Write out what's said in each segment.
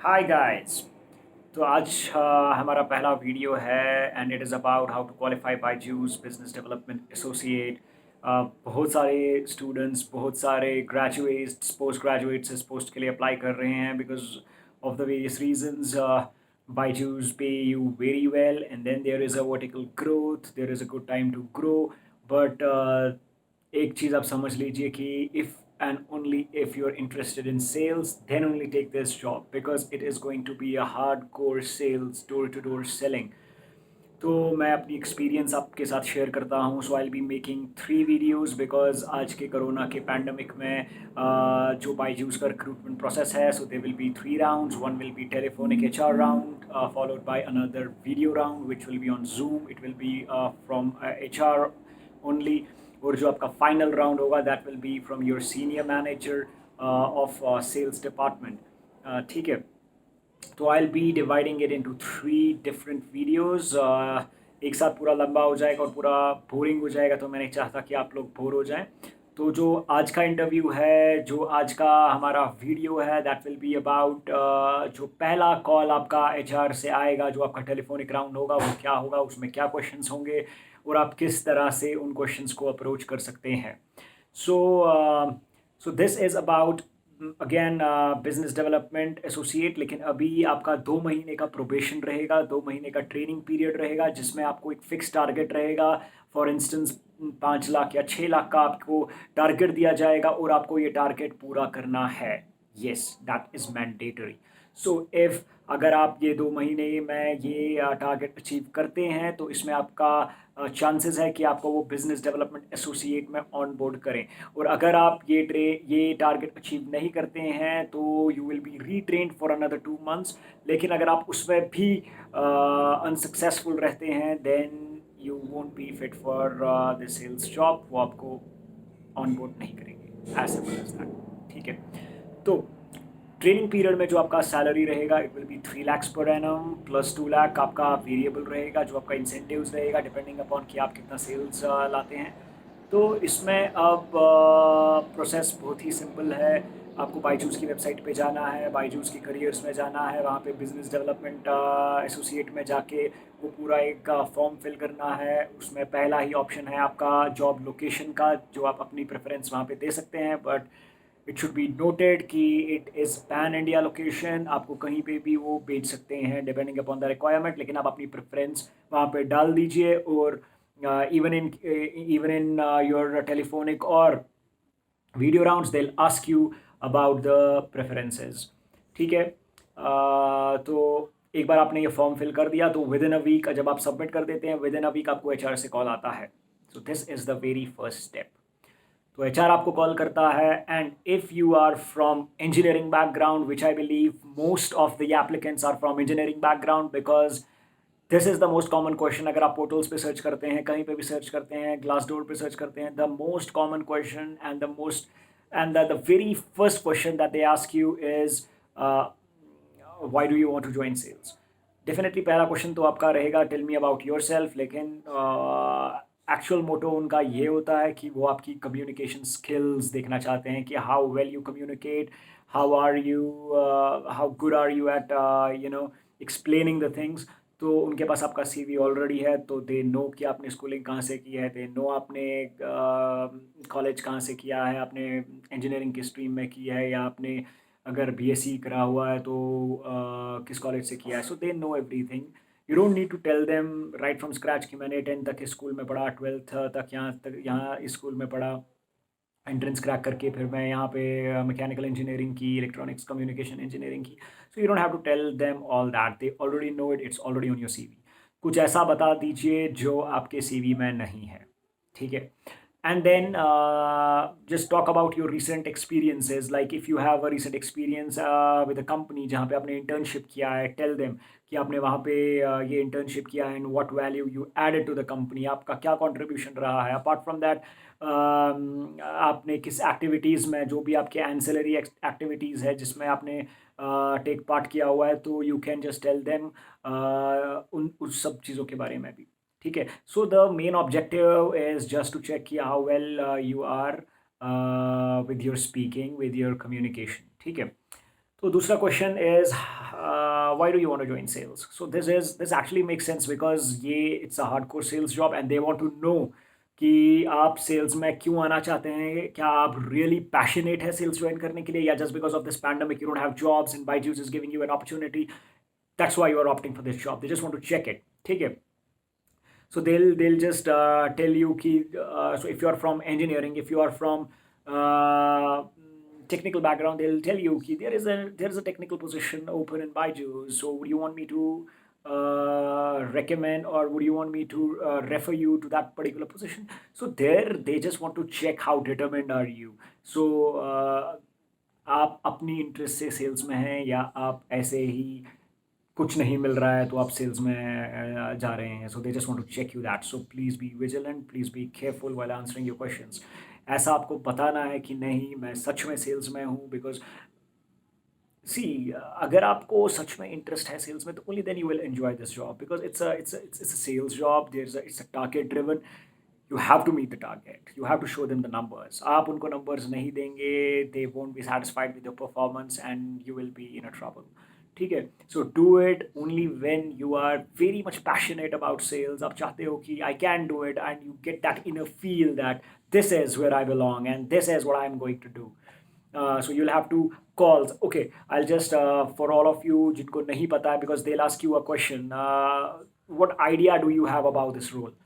Hi guys. तो आज हमारा पहला वीडियो है and it is about how to qualify Byju's business development associate. बहुत सारे स्टूडेंट्स, बहुत सारे ग्रेजुएट्स, पोस्ट ग्रेजुएट्स इस पोस्ट के लिए अप्लाई कर रहे हैं because of the various reasons. Byju's pay you very well and then there is a vertical growth, there is a good time to grow, but एक चीज़ आप समझ लीजिए कि if and only if you're interested in sales, then only take this job because it is going to be a hardcore sales, door to door selling. तो मैं अपनी experience आपके साथ शेयर करता हूँ। So I will be making 3 videos because आज के corona के पैंडमिक में जो बायजूस का रिक्रूटमेंट प्रोसेस है, so they will be 3 rounds. One will be telephonic HR round followed by another video round which will be on Zoom. It will be from HR only. और जो आपका final round होगा that will be from your senior manager of sales department. ठीक है। तो I will be dividing it into 3 different videos. एक साथ पूरा लंबा हो जाएगा और पूरा बोरिंग हो जाएगा, तो मैं नहीं चाहता कि आप लोग बोर हो जाएं। तो जो आज का इंटरव्यू है, जो आज का हमारा वीडियो है, दैट विल बी अबाउट जो पहला कॉल आपका HR से आएगा, जो आपका टेलीफोनिक राउंड होगा, वो क्या होगा, उसमें क्या क्वेश्चंस होंगे और आप किस तरह से उन क्वेश्चंस को अप्रोच कर सकते हैं। So so this is about again business development associate. लेकिन अभी आपका 2 महीने का प्रोबेशन रहेगा, 2 महीने का ट्रेनिंग पीरियड रहेगा, जिसमें आपको एक फिक्स टारगेट रहेगा। फॉर इंस्टेंस 5 लाख या 6 लाख का आपको टारगेट दिया जाएगा और आपको ये टारगेट पूरा करना है। Yes, that is mandatory. So if अगर आप ये 2 महीने में ये टारगेट अचीव करते हैं, तो इसमें आपका चांसेस है कि आपको वो बिजनेस डेवलपमेंट एसोसिएट में ऑन बोर्ड करें। और अगर आप ये टारगेट अचीव नहीं करते हैं, तो you will be retrained for another 2 months. लेकिन अगर आप उसमें भी अनसक्सेसफुल रहते हैं, then you won't be fit for the sales job. वो आपको ऑन बोर्ड नहीं करेंगे। As simple as that. ठीक है। तो ट्रेनिंग पीरियड में जो आपका सैलरी रहेगा, it will be 3 lakhs per annum plus 2 lakh आपका वेरिएबल रहेगा, जो आपका इंसेंटिव्स रहेगा डिपेंडिंग अपॉन कि आप कितना सेल्स लाते हैं। तो इसमें अब प्रोसेस बहुत ही सिंपल है। आपको बायजूस की वेबसाइट पे जाना है, बायजूस की करियर्स में जाना है, वहाँ पे बिजनेस डेवलपमेंट एसोसिएट में जाके वो पूरा एक फॉर्म फिल करना है। उसमें पहला ही ऑप्शन है आपका जॉब लोकेशन का, जो आप अपनी प्रेफरेंस वहाँ पे दे सकते हैं, but it should be noted कि it is pan India location. आपको कहीं पे भी वो भेज सकते हैं डिपेंडिंग अपॉन द रिक्वायरमेंट, लेकिन आप अपनी प्रेफरेंस वहाँ पे डाल दीजिए। और even in your telephonic or video rounds, they'll ask you about the preferences। ठीक है। तो एक बार आपने ये फॉर्म फिल कर दिया, तो विद इन अ वीक जब आप सबमिट कर देते हैं, विद इन अ वीक आपको HR से कॉल आता है। So this is the very first step. तो HR आपको कॉल करता है, and if you are from engineering background, which I believe most of the applicants are from engineering background, because this is the most common question. अगर आप portals पे search करते हैं, कहीं पे भी सर्च करते हैं, ग्लासडोर पे सर्च करते हैं, the most common question and the very first question that they ask you is why do you want to join sales. Definitely पहला क्वेश्चन तो आपका रहेगा tell me about yourself, लेकिन एक्चुअल मोटो उनका ये होता है कि वो आपकी कम्युनिकेशन स्किल्स देखना चाहते हैं कि how well you communicate, how are you how good are you at explaining the things. तो उनके पास आपका CV ऑलरेडी है, तो दे नो कि आपने स्कूलिंग कहाँ से की है, दे नो आपने कॉलेज कहाँ से किया है, आपने इंजीनियरिंग किस स्ट्रीम में की है, या आपने अगर BSc करा हुआ है तो किस कॉलेज से किया है। So they know everything. You don't need to tell them right from scratch कि मैंने 10th तक इस स्कूल में पढ़ा, 12th तक यहाँ इस स्कूल में पढ़ा, एंट्रेंस क्रैक करके फिर मैं यहाँ पे मैकेनिकल इंजीनियरिंग की, इलेक्ट्रॉनिक्स कम्युनिकेशन इंजीनियरिंग की। So you don't have to tell them all that, they already know it, it's already on your CV। कुछ ऐसा बता दीजिए जो आपके CV में नहीं है। ठीक है। And then just talk about your recent experiences, like if you have a recent experience with a company जहाँ पे आपने internship किया है, tell them कि आपने वहाँ पे ये internship किया है, and what value you added to the company, आपका क्या contribution रहा है। apart from that आपने किस activities में, जो भी आपके ancillary activities है जिसमें आपने take part किया हुआ है, तो you can just tell them उस सब चीज़ों के बारे में भी। ठीक है। So the main objective is just to check कि how well you are with your speaking, with your communication. ठीक है। तो दूसरा question is why do you want to join sales? So this actually makes sense because ये it's a hardcore sales job and they want to know कि आप sales में क्यों आना चाहते हैं, क्या आप रियली पैशनेट है सेल्स ज्वाइन करने के लिए, या just because of this pandemic you don't have jobs and Byju's is giving you an opportunity, that's why you are opting for this job, they just want to check it, ठीक है. So they'll just tell you ki, so if you are from engineering, if you are from uh, technical background, they'll tell you ki there is a technical position open in Byju's, so would you want me to recommend, or would you want me to refer you to that particular position? So there they just want to check how determined are you. So आप अपनी interest से sales में हैं या आप ऐसे ही कुछ नहीं मिल रहा है तो आप सेल्स में जा रहे हैं. So they just want to check you that. So please be vigilant, please be careful while answering your questions. ऐसा आपको बताना है कि नहीं मैं सच में सेल्स में हूँ, बिकॉज सी अगर आपको सच में इंटरेस्ट है सेल्स में तो only then you will enjoy this job, because it's a sales job. It's a target driven. You have to meet the target. You have to show them the numbers. आप उनको numbers नहीं देंगे, they won't be satisfied with your performance and you will be in a trouble. ठीक है. So do it only when you are very much passionate about sales. आप चाहते हो कि I can do it and you get that inner feel that this is where I belong and this is what I'm going to do. So you'll have to call. Okay, I'll just for all of you जिनको नहीं पता है, because they'll ask you a question. What idea do you have about this role?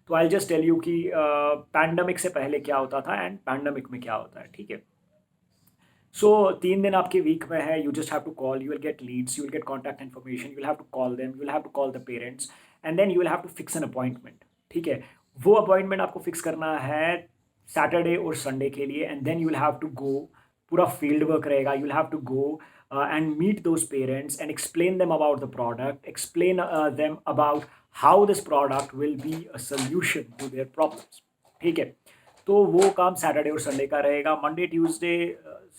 तो I just tell you कि pandemic से पहले क्या होता था एंड पैंडमिक में क्या होता है, ठीक है. सो 3 दिन आपके वीक में है. You just have to call, you will get leads, you will get contact information, you will have to call them, you will have to call the parents and then you will have to fix an appointment, ठीक है. वो appointment आपको fix करना है Saturday और Sunday के लिए and then you will have to go. पूरा फील्ड वर्क रहेगा. You will have to go and meet those parents and explain them about the product, explain them about how this product will be a solution to their problems, ठीक है. तो वो काम Saturday और Sunday का रहेगा. Monday Tuesday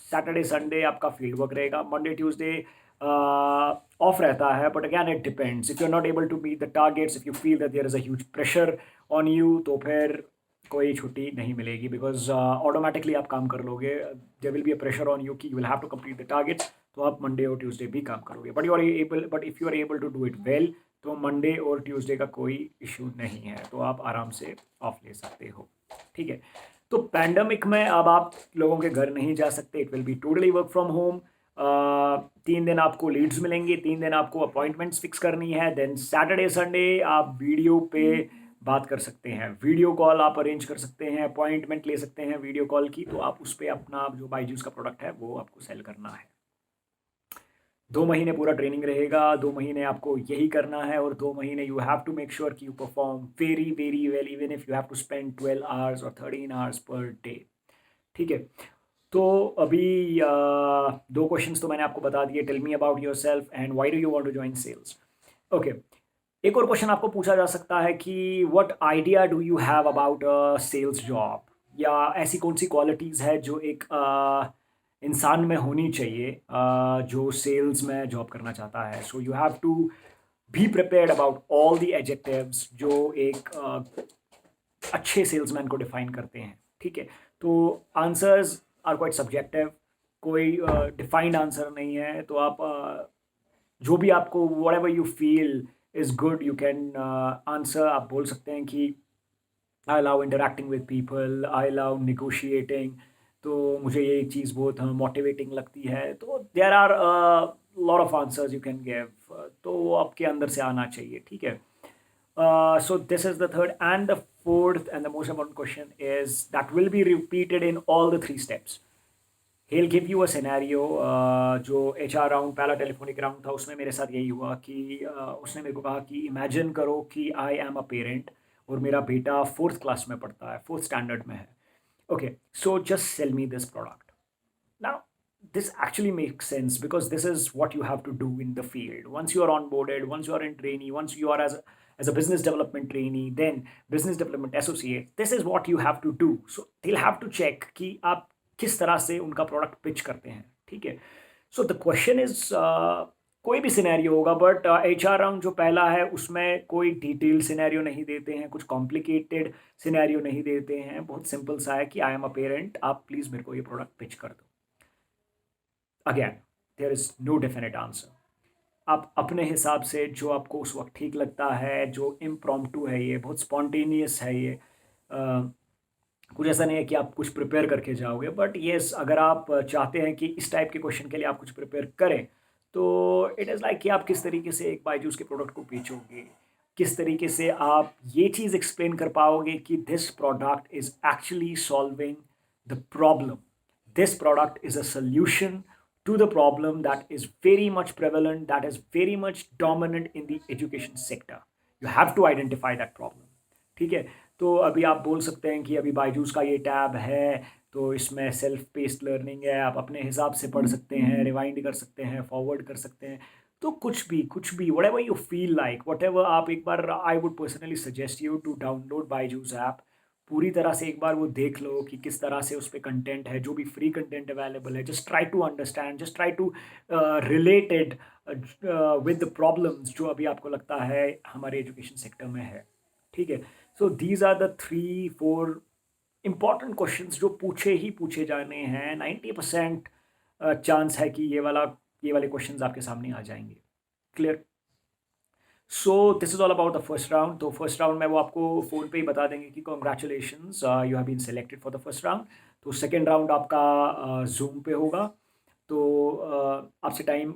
Saturday Sunday आपका field work रहेगा. मंडे ट्यूसडे ऑफ रहता है, but again it depends. If you are not able to meet the targets, if you feel that there is a huge pressure on you, तो फिर कोई छुट्टी नहीं मिलेगी, बिकॉज ऑटोमेटिकली आप काम कर लोगे. There will be a pressure on you कि you will have to complete the targets, तो आप मंडे और ट्यूसडे भी काम करोगे. But if you are able to do it well, तो मंडे और ट्यूसडे का कोई इशू नहीं है, तो आप आराम से ऑफ ले सकते हो, ठीक है. तो पैंडमिक में अब आप लोगों के घर नहीं जा सकते. It will be totally work from home. 3 दिन आपको लीड्स मिलेंगे, 3 दिन आपको अपॉइंटमेंट्स फिक्स करनी है. देन सैटरडे संडे आप वीडियो पे बात कर सकते हैं, वीडियो कॉल आप अरेंज कर सकते हैं, अपॉइंटमेंट ले सकते हैं वीडियो कॉल की. तो आप उस पर अपना जो बायजूस का प्रोडक्ट है वो आपको सेल करना है. 2 महीने पूरा ट्रेनिंग रहेगा. 2 महीने आपको यही करना है और 2 महीने you have to make sure कि you perform very very well, even if you have to spend 12 hours और 13 आवर्स पर डे, ठीक है. तो अभी 2 क्वेश्चंस तो मैंने आपको बता दिए. Tell me about yourself and why do you want to join sales. Okay, एक और क्वेश्चन आपको पूछा जा सकता है कि what idea do you have about a sales job, या ऐसी कौन सी क्वालिटीज़ है जो एक इंसान में होनी चाहिए जो सेल्स में जॉब करना चाहता है. So you have to be prepared about all the adjectives जो एक अच्छे सेल्समैन को डिफाइन करते हैं, ठीक है. तो आंसर्स आर क्वाइट सब्जेक्टिव. कोई डिफाइंड आंसर नहीं है. तो आप जो भी आपको whatever you feel is good you can answer. आप बोल सकते हैं कि I love interacting with people, I love negotiating, तो मुझे ये चीज़ बहुत मोटिवेटिंग लगती है. तो there are lot of answers you can give. तो आपके अंदर से आना चाहिए, ठीक है. So this is the third, and the fourth and the most important question is that will be repeated in all the 3 steps. He'll give you a scenario. जो HR round पहला टेलीफोनिक राउंड था उसमें मेरे साथ यही हुआ कि उसने मेरे को कहा कि इमेजिन करो कि आई एम अ पेरेंट और मेरा बेटा 4th क्लास में पढ़ता है, 4th स्टैंडर्ड में है. Okay, so just sell me this product. Now, this actually makes sense because this is what you have to do in the field. Once you are onboarded, once you are in trainee, once you are as a business development trainee, then business development associate, this is what you have to do. So they'll have to check कि आप किस तरह से उनका product pitch करते हैं, ठीक है. सो द क्वेश्चन इज कोई भी सिनेरियो होगा, बट HR राउंड जो पहला है उसमें कोई डिटेल सिनेरियो नहीं देते हैं, कुछ कॉम्प्लिकेटेड सिनेरियो नहीं देते हैं. बहुत सिंपल सा है कि आई एम अ पेरेंट, आप प्लीज़ मेरे को ये प्रोडक्ट पिच कर दो. Again there is no definite answer. आप अपने हिसाब से जो आपको उस वक्त ठीक लगता है, जो इम्प्रॉम्प्टू है, ये बहुत स्पॉन्टेनियस है ये, कुछ ऐसा नहीं है कि आप कुछ प्रिपेयर करके जाओगे, बट येस अगर आप चाहते हैं कि इस टाइप के क्वेश्चन के लिए आप कुछ प्रिपेयर करें, तो इट इज़ लाइक कि आप किस तरीके से एक बायजूस के प्रोडक्ट को बेचोगे, किस तरीके से आप ये चीज़ एक्सप्लेन कर पाओगे कि this product is actually solving the problem, this product is a solution to the problem that is very much prevalent, that is very much dominant in the education sector. You have to identify that problem. ठीक है, तो अभी आप बोल सकते हैं कि अभी बायजूस का ये टैब है, तो इसमें सेल्फ पेस्ड लर्निंग है, आप अपने हिसाब से पढ़ सकते हैं, रिवाइंड कर सकते हैं, फॉरवर्ड कर सकते हैं, तो कुछ भी whatever you feel like, whatever आप एक बार, I would personally suggest you to download Byju's app, पूरी तरह से एक बार वो देख लो कि किस तरह से उस पर कंटेंट है, जो भी फ्री कंटेंट अवेलेबल है, just try to understand, just try to related with the problems जो अभी आपको लगता है हमारे एजुकेशन सेक्टर में है। ठीक है, so these are the 3-4 important questions जो पूछे ही पूछे जाने हैं। 90% चांस है कि ये वाले क्वेश्चंस आपके सामने आ जाएंगे। Clear? So this is all about the first round. तो फर्स्ट राउंड में वो आपको फ़ोन पे ही बता देंगे कि congratulations, you have been selected for the first round. तो सेकेंड राउंड आपका जूम पे होगा। तो आपसे टाइम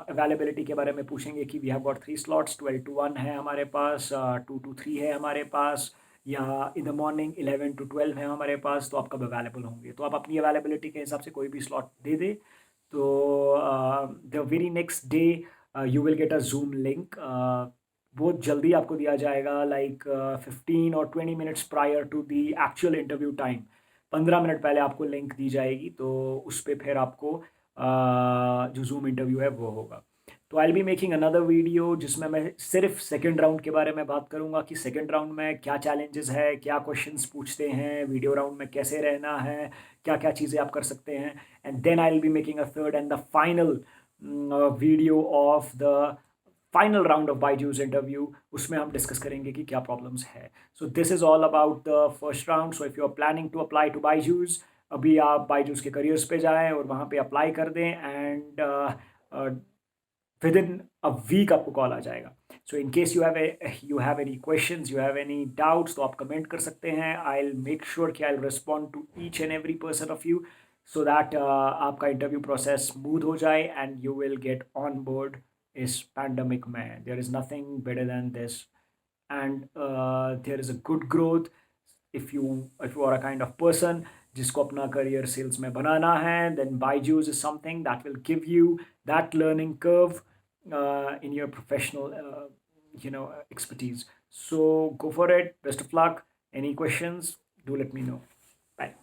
अवेलेबिलिटी के बारे में पूछेंगे कि we have got 3 slots, 12 to 1 है हमारे पास, 2 to 3 है हमारे पास, या इन द मॉर्निंग 11 to 12 है हमारे पास। तो आप कब अवेलेबल होंगे, तो आप अपनी अवेलेबिलिटी के हिसाब से कोई भी स्लॉट दे दे। तो the very next day you will get a zoom link, बहुत जल्दी आपको दिया जाएगा, लाइक 15 और 20 minutes prior to the actual interview time. 15 minute पहले आपको लिंक दी जाएगी, तो उस पर फिर आपको जो जूम इंटरव्यू है वो होगा। तो I will be making another video जिसमें मैं सिर्फ सेकेंड राउंड के बारे में बात करूंगा कि सेकेंड राउंड में क्या चैलेंजेस है, क्या क्वेश्चंस पूछते हैं, वीडियो राउंड में कैसे रहना है, क्या क्या चीज़ें आप कर सकते हैं। And then I will be making a third and the final video of the final round of Byju's interview. उसमें हम डिस्कस करेंगे कि क्या प्रॉब्लम्स है। So this is all about the first round. So if you are planning to apply to Byju's, अभी आप बायजूस के careers पे जाएं और वहाँ पे अप्लाई कर दें, and within a week आपको कॉल आ जाएगा। So in case you have any questions, you have any doubts, तो आप कमेंट कर सकते हैं। आई विल मेक श्योर कि I will respond to each and every person of you, so that आपका इंटरव्यू प्रोसेस स्मूथ हो जाए and you will get on board इस पैंडमिक में। There is nothing better than this, and there is a good growth if you are a kind of person जिसको अपना career sales में बनाना है, then Byju's is something that will give you that learning curve in your professional expertise. So go for it. Best of luck. Any questions, do let me know. Bye.